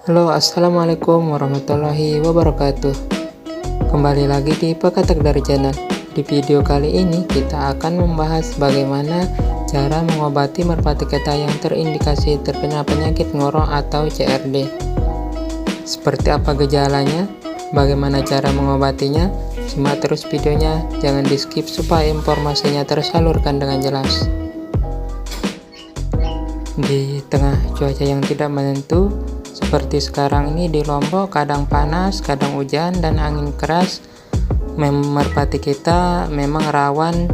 Halo, assalamualaikum warahmatullahi wabarakatuh. Kembali lagi di Pekatak dari Channel. Di video kali ini kita akan membahas bagaimana cara mengobati merpati kita yang terindikasi terkena penyakit ngorok atau CRD. Seperti apa gejalanya, bagaimana cara mengobatinya, simak terus videonya, jangan di skip supaya informasinya tersalurkan dengan jelas. Di tengah cuaca yang tidak menentu seperti sekarang ini di Lombok, kadang panas, kadang hujan, dan angin keras, merpati kita memang rawan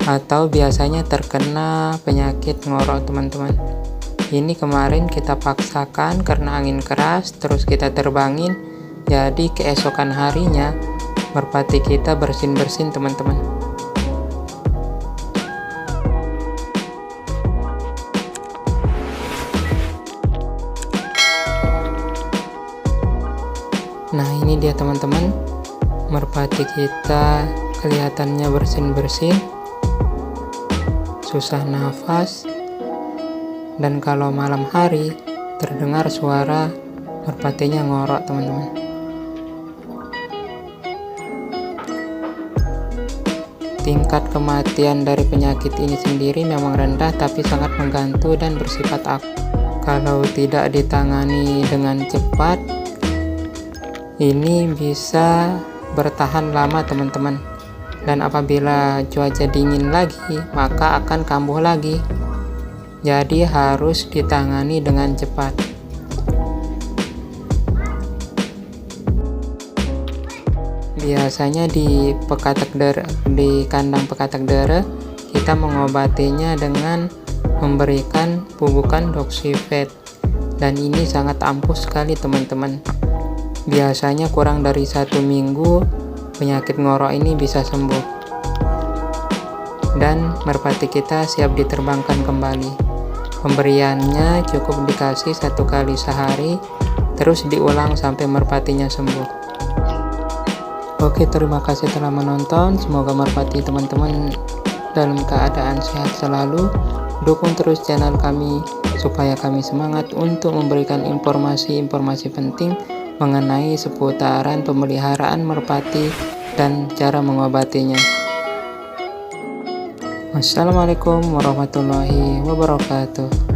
atau biasanya terkena penyakit ngorok, teman-teman. Ini kemarin kita paksakan karena angin keras, terus kita terbangin, jadi keesokan harinya merpati kita bersin-bersin, teman-teman. Nah, ini dia teman-teman, merpati kita kelihatannya bersin-bersin, susah nafas, dan kalau malam hari terdengar suara merpatinya ngorok, teman-teman. Tingkat kematian dari penyakit ini sendiri memang rendah, tapi sangat menggantung dan bersifat akut. Kalau tidak ditangani dengan cepat, ini bisa bertahan lama, teman-teman, dan apabila cuaca dingin lagi maka akan kambuh lagi, jadi harus ditangani dengan cepat. Biasanya di kandang pekatak dere kita mengobatinya dengan memberikan pupukan doxyvet, dan ini sangat ampuh sekali, teman-teman. Biasanya kurang dari 1 minggu penyakit ngorok ini bisa sembuh, dan merpati kita siap diterbangkan kembali. Pemberiannya cukup dikasih 1 kali sehari, terus diulang sampai merpatinya sembuh. Oke, terima kasih telah menonton. Semoga merpati teman-teman dalam keadaan sehat selalu. Dukung terus channel kami supaya kami semangat untuk memberikan informasi-informasi penting mengenai seputaran pemeliharaan merpati dan cara mengobatinya. Wassalamualaikum warahmatullahi wabarakatuh.